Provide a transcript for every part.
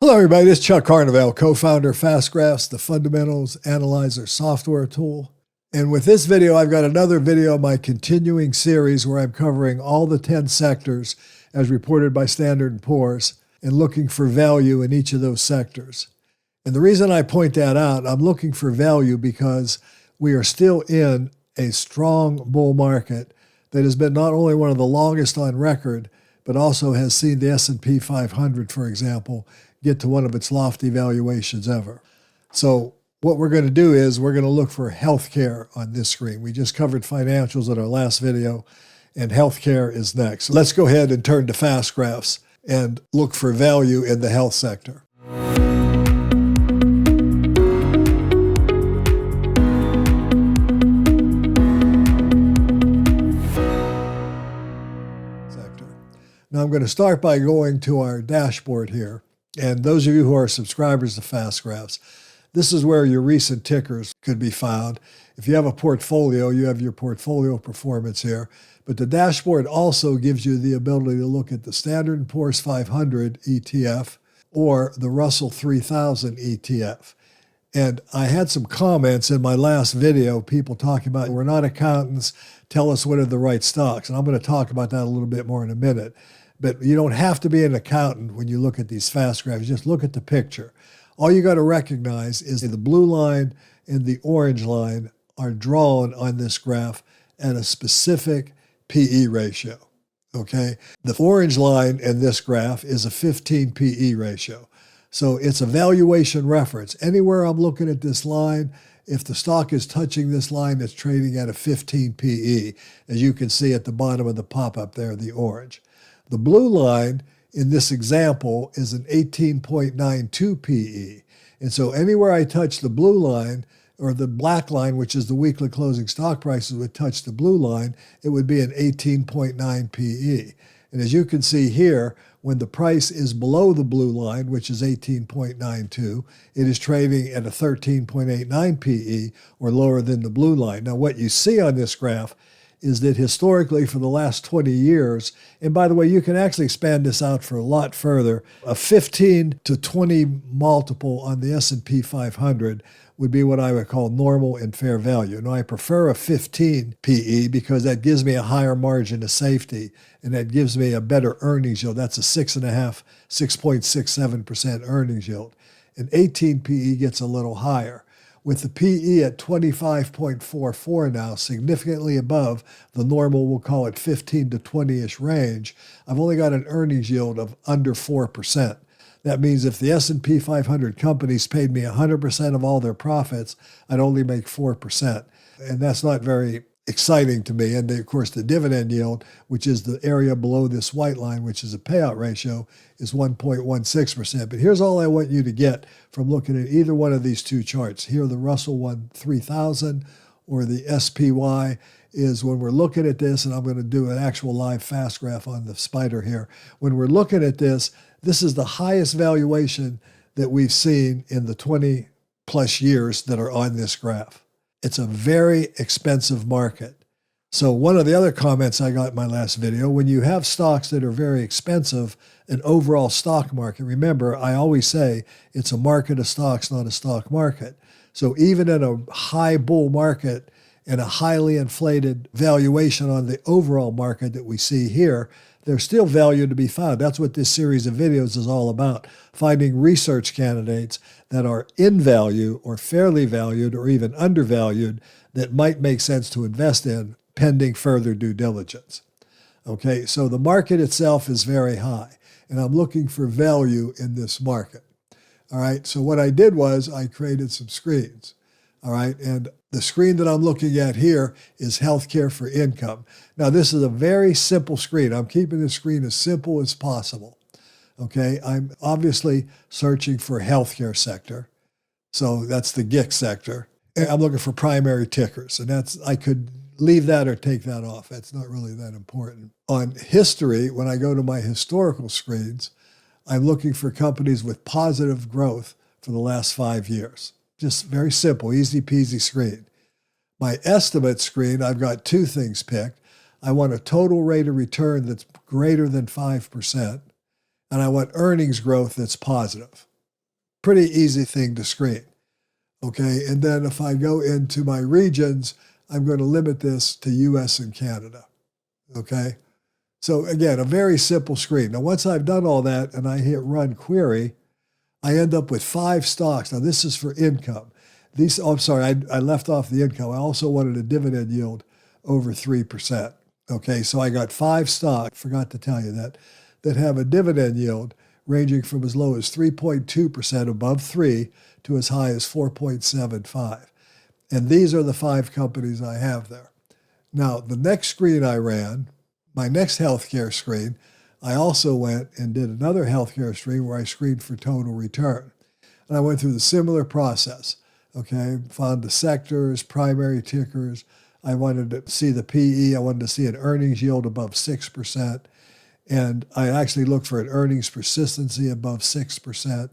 Hello everybody, this is Chuck Carnevale, co-founder of FastGraphs, the Fundamentals Analyzer software tool. And with this video, I've got another video of my continuing series where I'm covering all the 10 sectors as reported by Standard & Poor's and looking for value in each of those sectors. And the reason I point that out, I'm looking for value because we are still in a strong bull market that has been not only one of the longest on record, but also has seen the S&P 500, for example, get to one of its lofty valuations ever. So what we're going to do is we're going to look for healthcare on this screen. We just covered financials in our last video, and healthcare is next. So let's go ahead and turn to FastGraphs and look for value in the health sector. Now I'm going to start by going to our dashboard here. And those of you who are subscribers to FastGraphs, this is where your recent tickers could be found. If you have a portfolio, you have your portfolio performance here. But the dashboard also gives you the ability to look at the Standard & Poor's 500 ETF or the Russell 3000 ETF. And I had some comments in my last video, people talking about, we're not accountants, tell us what are the right stocks. And I'm going to talk about that a little bit more in a minute. But you don't have to be an accountant when you look at these fast graphs. Just look at the picture. All you got to recognize is the blue line and the orange line are drawn on this graph at a specific PE ratio, okay? The orange line in this graph is a 15 PE ratio. So it's a valuation reference. Anywhere I'm looking at this line, if the stock is touching this line, it's trading at a 15 PE, as you can see at the bottom of the pop-up there, the orange. The blue line in this example is an 18.92 PE. And so anywhere I touch the blue line or the black line, which is the weekly closing stock prices, would touch the blue line, it would be an 18.9 PE. And as you can see here, when the price is below the blue line, which is 18.92, it is trading at a 13.89 PE or lower than the blue line. Now what you see on this graph is that historically for the last 20 years, and by the way, you can actually expand this out for a lot further, a 15 to 20 multiple on the S&P 500 would be what I would call normal and fair value. Now, I prefer a 15 PE because that gives me a higher margin of safety, and that gives me a better earnings yield. That's a 6.67% earnings yield. An 18 PE gets a little higher. With the PE at 25.44 now, significantly above the normal, we'll call it 15 to 20-ish range, I've only got an earnings yield of under 4%. That means if the S&P 500 companies paid me 100% of all their profits, I'd only make 4%. And that's not very exciting to me. And of course, the dividend yield, which is the area below this white line, which is a payout ratio, is 1.16%. But here's all I want you to get from looking at either one of these two charts. Here, the Russell 3000 or the SPY is when we're looking at this, and I'm going to do an actual live fast graph on the spider here. When we're looking at this, this is the highest valuation that we've seen in the 20 plus years that are on this graph. It's a very expensive market. So one of the other comments I got in my last video, when you have stocks that are very expensive, an overall stock market, remember, I always say it's a market of stocks, not a stock market. So even in a high bull market and a highly inflated valuation on the overall market that we see here, there's still value to be found. That's what this series of videos is all about, finding research candidates that are in value or fairly valued or even undervalued that might make sense to invest in pending further due diligence. Okay, so the market itself is very high, and I'm looking for value in this market. All right, so what I did was I created some screens. All right, and the screen that I'm looking at here is healthcare for income. Now, this is a very simple screen. I'm keeping the screen as simple as possible. Okay, I'm obviously searching for healthcare sector. So that's the GIC sector. And I'm looking for primary tickers, and I could leave that or take that off. That's not really that important. On history, when I go to my historical screens, I'm looking for companies with positive growth for the last 5 years. Just very simple, easy peasy screen. My estimate screen, I've got two things picked. I want a total rate of return that's greater than 5%, and I want earnings growth that's positive. Pretty easy thing to screen. Okay, and then if I go into my regions, I'm going to limit this to US and Canada. Okay, so again, a very simple screen. Now, once I've done all that and I hit run query, I end up with 5 stocks. Now, this is for income. I'm sorry, I left off the income. I also wanted a dividend yield over 3%. Okay, so I got 5 stocks, forgot to tell you that have a dividend yield ranging from as low as 3.2% above 3 to as high as 4.75. And these are the 5 companies I have there. Now, the next screen I ran, my next healthcare screen, I also went and did another healthcare screen where I screened for total return. And I went through the similar process. Okay, found the sectors, primary tickers. I wanted to see the PE. I wanted to see an earnings yield above 6%. And I actually looked for an earnings persistency above 6%.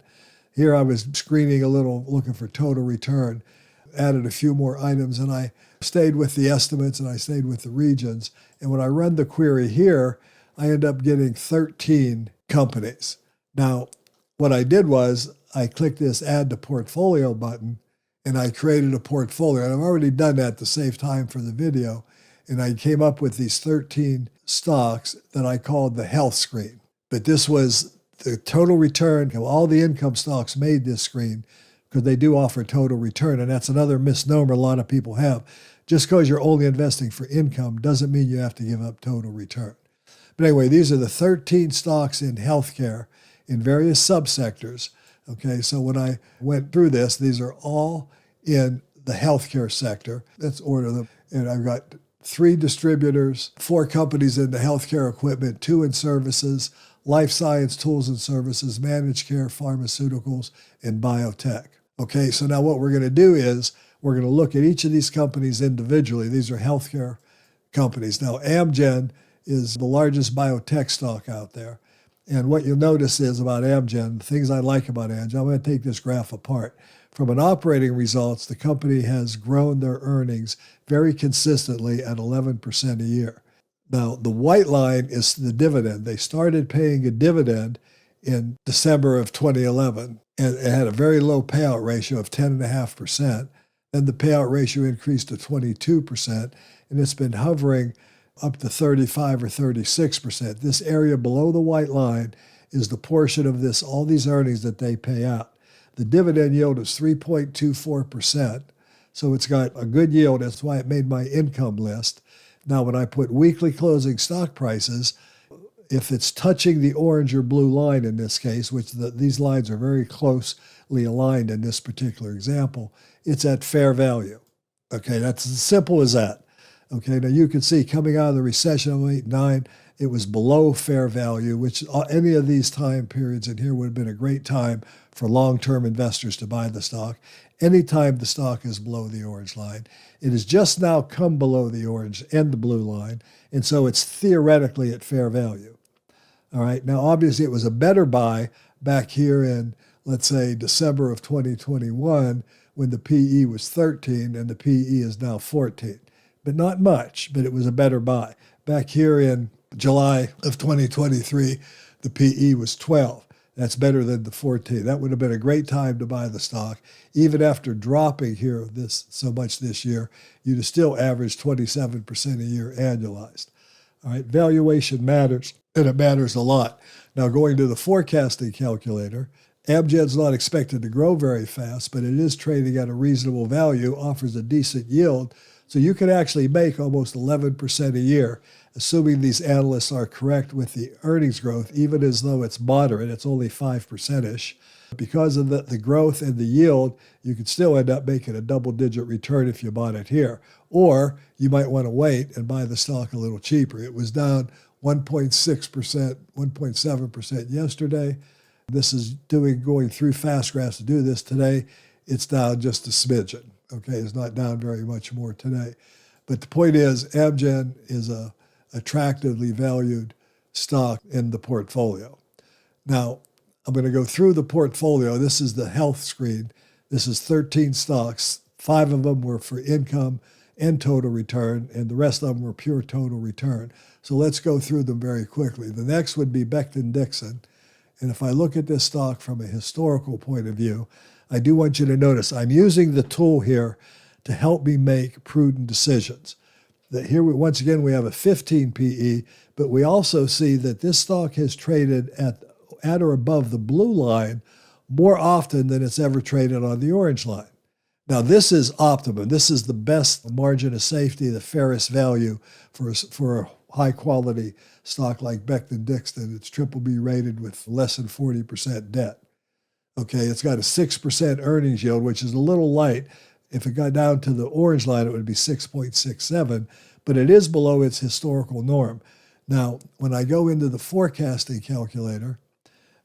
Here I was screening a little, looking for total return, added a few more items, and I stayed with the estimates and I stayed with the regions. And when I run the query here, I end up getting 13 companies. Now, what I did was I clicked this Add to Portfolio button, and I created a portfolio. And I've already done that to save time for the video. And I came up with these 13 stocks that I called the health screen. But this was the total return. All the income stocks made this screen because they do offer total return. And that's another misnomer a lot of people have. Just because you're only investing for income doesn't mean you have to give up total return. But anyway, these are the 13 stocks in healthcare in various subsectors. Okay, so when I went through this, these are all in the healthcare sector. Let's order them. And I've got 3 distributors, 4 companies in the healthcare equipment, 2 in services, life science tools and services, managed care, pharmaceuticals, and biotech. Okay, so now what we're going to do is we're going to look at each of these companies individually. These are healthcare companies. Now, Amgen is the largest biotech stock out there. And what you'll notice is about Amgen, the things I like about Amgen, I'm going to take this graph apart. From an operating results, the company has grown their earnings very consistently at 11% a year. Now, the white line is the dividend. They started paying a dividend in December of 2011, and it had a very low payout ratio of 10.5%. Then the payout ratio increased to 22%, and it's been hovering up to 35 or 36%. This area below the white line is the portion of this, all these earnings that they pay out. The dividend yield is 3.24%, so it's got a good yield. That's why it made my income list. Now, when I put weekly closing stock prices, if it's touching the orange or blue line in this case, which these lines are very closely aligned in this particular example, it's at fair value. Okay, that's as simple as that. Okay, now you can see coming out of the recession of 2008-09, it was below fair value, which any of these time periods in here would have been a great time for long-term investors to buy the stock. Anytime the stock is below the orange line. It has just now come below the orange and the blue line, and so it's theoretically at fair value. All right, now obviously it was a better buy back here in, let's say, December of 2021 when the PE was 13 and the PE is now 14. But not much, but it was a better buy. Back here in July of 2023, the PE was 12. That's better than the 14. That would have been a great time to buy the stock. Even after dropping here so much this year, you'd have still averaged 27% a year annualized. All right, valuation matters, and it matters a lot. Now, going to the forecasting calculator, Amgen's not expected to grow very fast, but it is trading at a reasonable value, offers a decent yield. So you could actually make almost 11% a year, assuming these analysts are correct with the earnings growth, even as though it's moderate, it's only 5%-ish. Because of the growth and the yield, you could still end up making a double-digit return if you bought it here. Or you might want to wait and buy the stock a little cheaper. It was down 1.6%, 1.7% yesterday. This is going through fast graphs to do this today. It's down just a smidgen. Okay, it's not down very much more today. But the point is, Amgen is a attractively valued stock in the portfolio. Now, I'm going to go through the portfolio. This is the health screen. This is 13 stocks. 5 of them were for income and total return, and the rest of them were pure total return. So let's go through them very quickly. The next would be Becton Dickinson, And if I look at this stock from a historical point of view, I do want you to notice I'm using the tool here to help me make prudent decisions. That here, once again, we have a 15 PE, but we also see that this stock has traded at or above the blue line more often than it's ever traded on the orange line. Now, this is optimum. This is the best margin of safety, the fairest value for a high-quality stock like Becton Dickinson. It's triple B rated with less than 40% debt. Okay, it's got a 6% earnings yield, which is a little light. If it got down to the orange line, it would be 6.67, but it is below its historical norm. Now, when I go into the forecasting calculator,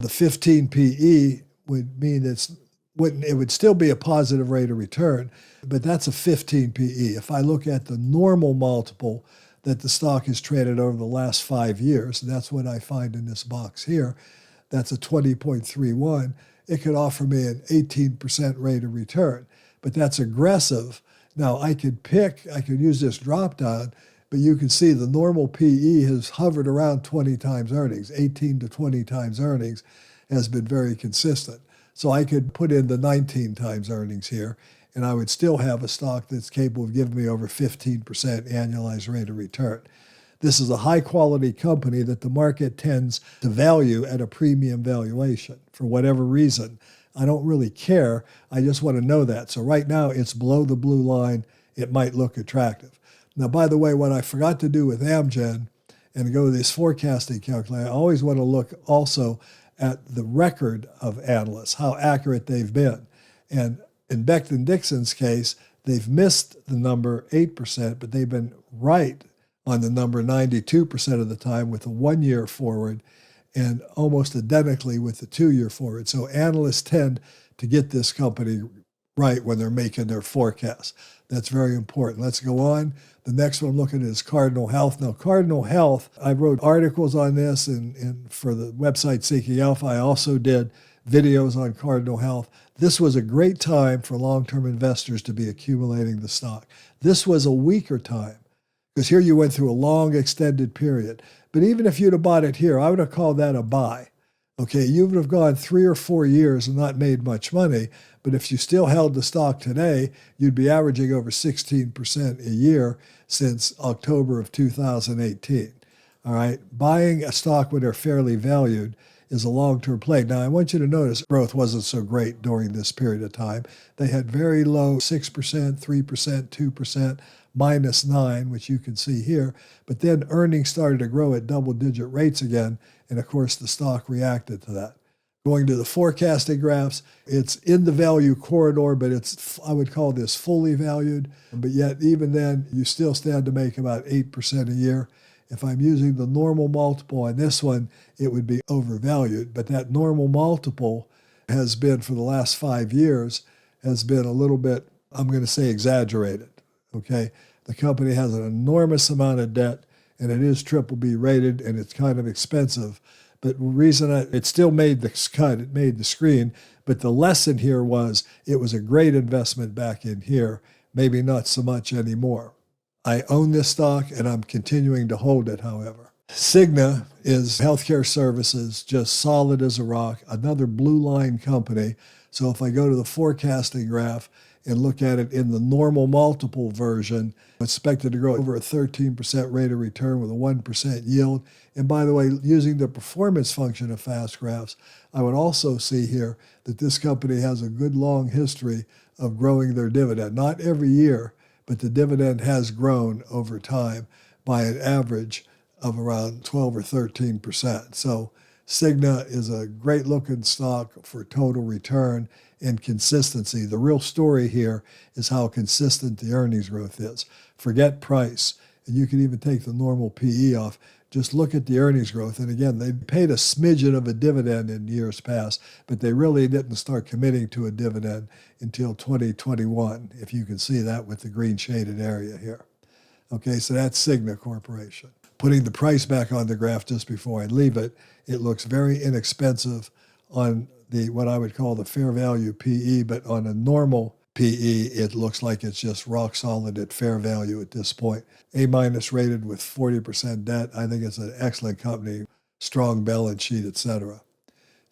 the 15 PE would mean it would still be a positive rate of return, but that's a 15 PE. If I look at the normal multiple that the stock has traded over the last 5 years, and that's what I find in this box here, that's a 20.31, it could offer me an 18% rate of return. But that's aggressive. Now, I could use this drop down, but you can see the normal PE has hovered around 20 times earnings. 18 to 20 times earnings has been very consistent. So I could put in the 19 times earnings here, and I would still have a stock that's capable of giving me over 15% annualized rate of return. This is a high-quality company that the market tends to value at a premium valuation for whatever reason. I don't really care. I just want to know that. So right now, it's below the blue line. It might look attractive. Now, by the way, what I forgot to do with Amgen and go to this forecasting calculator, I always want to look also at the record of analysts, how accurate they've been. And in Becton Dickinson's case, they've missed the number 8%, but they've been right on the number 92% of the time with a 1-year forward and almost identically with the 2-year forward. So analysts tend to get this company right when they're making their forecasts. That's very important. Let's go on. The next one I'm looking at is Cardinal Health. Now, Cardinal Health, I wrote articles on this and for the website Seeking Alpha. I also did videos on Cardinal Health. This was a great time for long-term investors to be accumulating the stock. This was a weaker time because here you went through a long extended period. But even if you'd have bought it here, I would have called that a buy. Okay, you would have gone 3 or 4 years and not made much money. But if you still held the stock today, you'd be averaging over 16% a year since October of 2018. All right, buying a stock when they're fairly valued is a long-term play. Now, I want you to notice growth wasn't so great during this period of time. They had very low 6%, 3%, 2%, -9, which you can see here. But then earnings started to grow at double-digit rates again, and of course the stock reacted to that. Going to the forecasting graphs, it's in the value corridor, but I would call this fully valued. But yet, even then, you still stand to make about 8% a year. If I'm using the normal multiple on this one, it would be overvalued. But that normal multiple has been, for the last 5 years, has been a little bit, I'm going to say, exaggerated. Okay, the company has an enormous amount of debt, and it is triple B rated, and it's kind of expensive. But the reason it still made the cut, it made the screen, but the lesson here was it was a great investment back in here, maybe not so much anymore. I own this stock, and I'm continuing to hold it, however. Cigna is healthcare services, just solid as a rock, another blue line company. So if I go to the forecasting graph and look at it in the normal multiple version, expected to grow over a 13% rate of return with a 1% yield. And by the way, using the performance function of fast graphs, I would also see here that this company has a good long history of growing their dividend. Not every year, but the dividend has grown over time by an average of around 12 or 13%. So Cigna is a great looking stock for total return and consistency. The real story here is how consistent the earnings growth is. Forget price, and you can even take the normal PE off. Just look at the earnings growth. And again, they paid a smidgen of a dividend in years past, but they really didn't start committing to a dividend until 2021, if you can see that with the green shaded area here. Okay, so that's Cigna Corporation. Putting the price back on the graph just before I leave it, it looks very inexpensive on the what I would call the fair value PE, but on a normal PE, it looks like it's just rock solid at fair value at this point. A- rated with 40% debt. I think it's an excellent company, strong balance sheet, etc.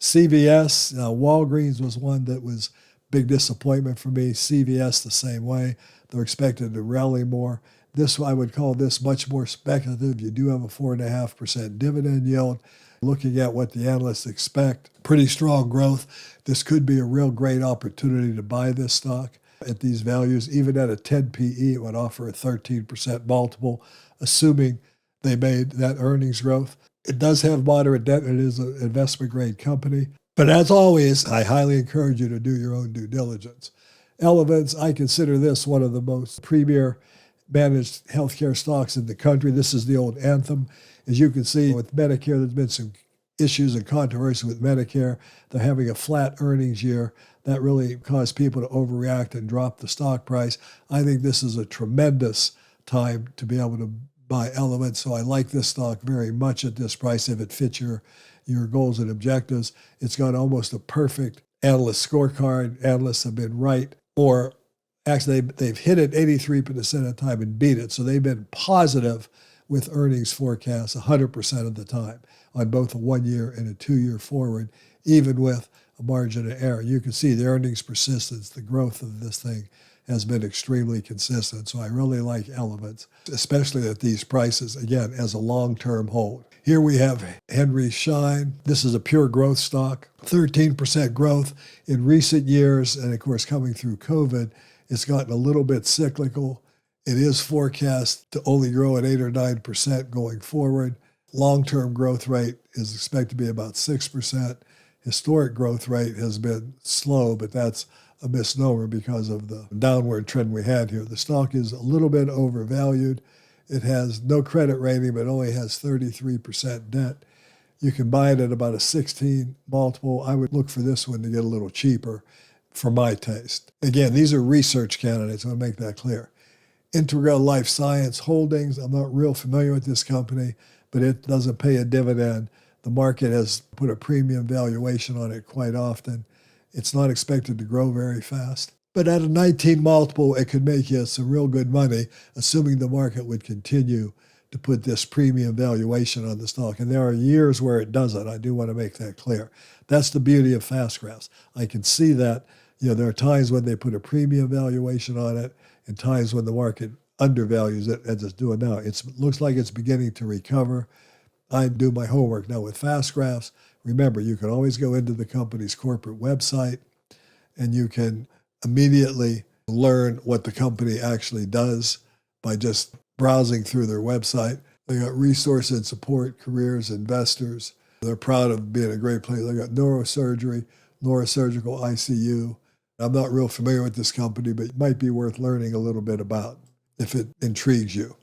CVS, Walgreens was one that was big disappointment for me. CVS the same way. They're expected to rally more. This, I would call this much more speculative. You do have a 4.5% dividend yield. Looking at what the analysts expect, pretty strong growth. This could be a real great opportunity to buy this stock at these values. Even at a 10 PE, it would offer a 13% multiple, assuming they made that earnings growth. It does have moderate debt. It is an investment-grade company. But as always, I highly encourage you to do your own due diligence. Elevance, I consider this one of the most premier managed healthcare stocks in the country. This is the old Anthem. As you can see, with Medicare, there's been some issues and controversy with Medicare. They're having a flat earnings year. That really caused people to overreact and drop the stock price. I think this is a tremendous time to be able to buy Elevance. So I like this stock very much at this price if it fits your goals and objectives. It's got almost a perfect analyst scorecard. Analysts have been right, or actually they've hit it 83% of the time and beat it. So they've been positive with earnings forecasts 100% of the time on both a 1 year and a 2 year forward, even with a margin of error. You can see the earnings persistence, the growth of this thing has been extremely consistent. So I really like Elevance, especially at these prices, again, as a long-term hold. Here we have Henry Schein. This is a pure growth stock, 13% growth in recent years. And of course, coming through COVID, it's gotten a little bit cyclical. It is forecast to only grow at 8 or 9% going forward. Long-term growth rate is expected to be about 6%. Historic growth rate has been slow, but that's a misnomer because of the downward trend we had here. The stock is a little bit overvalued. It has no credit rating, but only has 33% debt. You can buy it at about a 16 multiple. I would look for this one to get a little cheaper for my taste. Again, these are research candidates. I want to make that clear. Integra Lifesciences Holdings. I'm not real familiar with this company, but it doesn't pay a dividend. The market has put a premium valuation on it quite often. It's not expected to grow very fast. But at a 19 multiple, it could make you some real good money, assuming the market would continue to put this premium valuation on the stock. And there are years where it doesn't. I do want to make that clear. That's the beauty of fast graphs. I can see that there are times when they put a premium valuation on it and times when the market undervalues it, as it's doing now. It looks like it's beginning to recover. I do my homework now with fast graphs. Remember, you can always go into the company's corporate website and you can immediately learn what the company actually does by just browsing through their website. They got resource and support, careers, investors. They're proud of being a great place. They got neurosurgery, neurosurgical ICU. I'm not real familiar with this company, but it might be worth learning a little bit about if it intrigues you.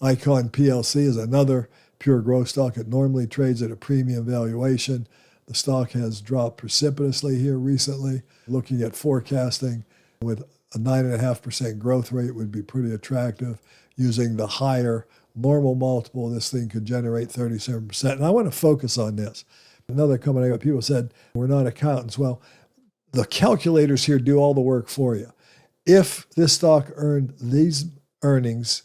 Icon PLC is another pure growth stock. It normally trades at a premium valuation. The stock has dropped precipitously here recently. Looking at forecasting with a 9.5% growth rate would be pretty attractive. Using the higher normal multiple, this thing could generate 37%. And I want to focus on this. Another comment I got, people said, we're not accountants. Well, the calculators here do all the work for you. If this stock earned these earnings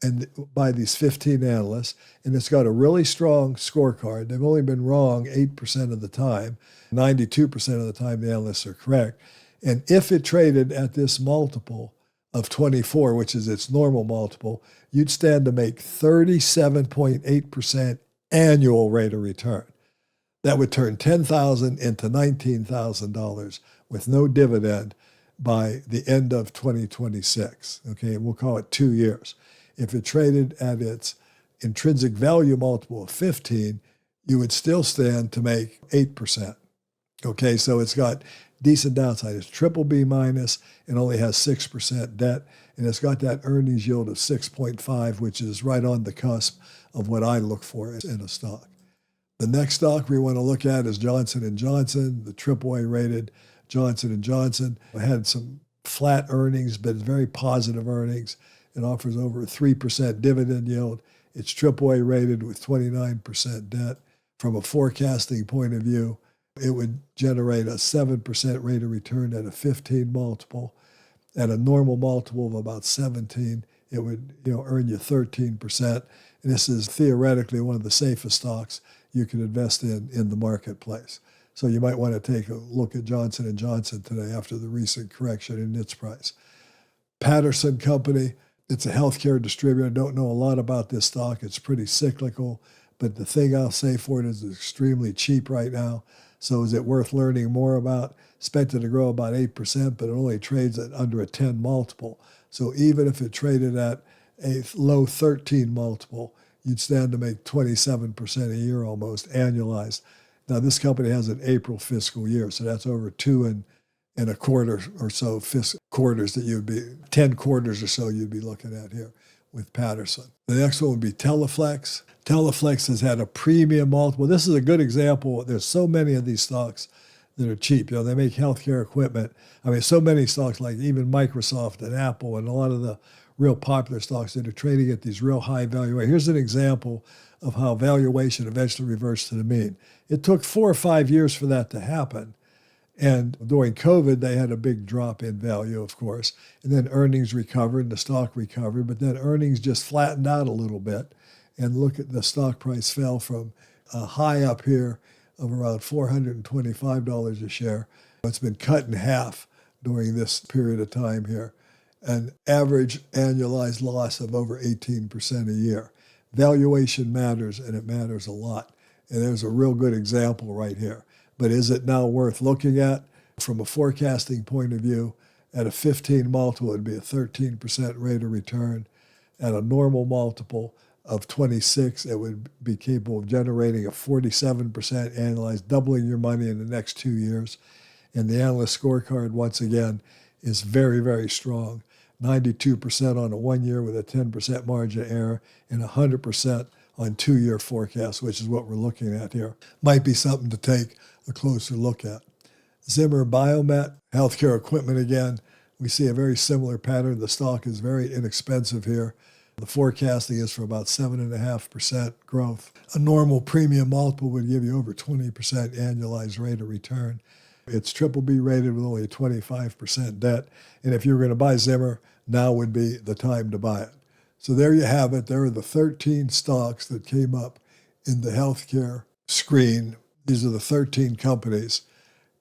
and by these 15 analysts, and it's got a really strong scorecard. They've only been wrong 8% of the time. 92% of the time the analysts are correct. And if it traded at this multiple of 24, which is its normal multiple, you'd stand to make 37.8% annual rate of return. That would turn $10,000 into $19,000 with no dividend by the end of 2026. Okay, and we'll call it 2 years. If it traded at its intrinsic value multiple of 15, you would still stand to make 8%. Okay, so it's got decent downside. It's triple B minus and only has 6% debt. And it's got that earnings yield of 6.5, which is right on the cusp of what I look for in a stock. The next stock we want to look at is Johnson & Johnson, the AAA rated Johnson & Johnson. It had some flat earnings, but very positive earnings. It offers over a 3% dividend yield. It's AAA rated with 29% debt. From a forecasting point of view, it would generate a 7% rate of return at a 15 multiple. At a normal multiple of about 17, it would earn you 13%. And this is theoretically one of the safest stocks you can invest in the marketplace. So you might want to take a look at Johnson & Johnson today after the recent correction in its price. Patterson Company, it's a healthcare distributor. I don't know a lot about this stock. It's pretty cyclical, but the thing I'll say for it is it's extremely cheap right now. So is it worth learning more about? Expected to grow about 8%, but it only trades at under a 10 multiple. So even if it traded at a low 13 multiple, you'd stand to make 27% a year almost annualized. Now, this company has an April fiscal year, so that's over 2.25 or so quarters that you'd be, 10 quarters or so you'd be looking at here with Patterson. The next one would be Teleflex. Teleflex has had a premium multiple. This is a good example. There's so many of these stocks that are cheap. You know, they make healthcare equipment. I mean, so many stocks like even Microsoft and Apple and a lot of the real popular stocks that are trading at these real high valuations. Here's an example of how valuation eventually reversed to the mean. It took 4 or 5 years for that to happen. And during COVID, they had a big drop in value, of course. And then earnings recovered, the stock recovered, but then earnings just flattened out a little bit. And look at the stock price fell from a high up here of around $425 a share. It's been cut in half during this period of time here. An average annualized loss of over 18% a year. Valuation matters, and it matters a lot. And there's a real good example right here. But is it now worth looking at? From a forecasting point of view, at a 15 multiple, it would be a 13% rate of return. At a normal multiple of 26, it would be capable of generating a 47% annualized, doubling your money in the next 2 years. And the analyst scorecard, once again, is very, very strong. 92% on a 1 year with a 10% margin of error and 100% on 2-year forecast, which is what we're looking at here. Might be something to take a closer look at. Zimmer Biomet, healthcare equipment again. We see a very similar pattern. The stock is very inexpensive here. The forecasting is for about 7.5% growth. A normal premium multiple would give you over 20% annualized rate of return. It's BBB rated with only 25% debt. And if you were going to buy Zimmer, now would be the time to buy it. So there you have it. There are the 13 stocks that came up in the healthcare screen. These are the 13 companies.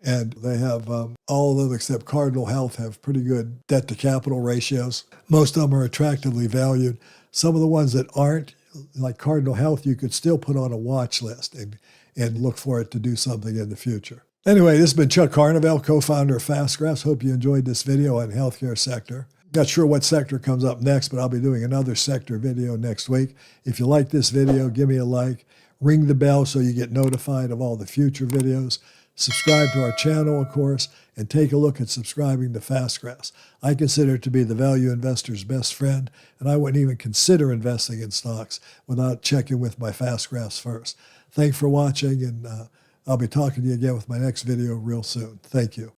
And they have all of them except Cardinal Health have pretty good debt to capital ratios. Most of them are attractively valued. Some of the ones that aren't, like Cardinal Health, you could still put on a watch list and look for it to do something in the future. Anyway, this has been Chuck Carnevale, co-founder of FastGraphs. Hope you enjoyed this video on healthcare sector. Not sure what sector comes up next, but I'll be doing another sector video next week. If you like this video, give me a like. Ring the bell so you get notified of all the future videos. Subscribe to our channel, of course, and take a look at subscribing to FastGraphs. I consider it to be the value investor's best friend, and I wouldn't even consider investing in stocks without checking with my FastGraphs first. Thanks for watching, and I'll be talking to you again with my next video real soon. Thank you.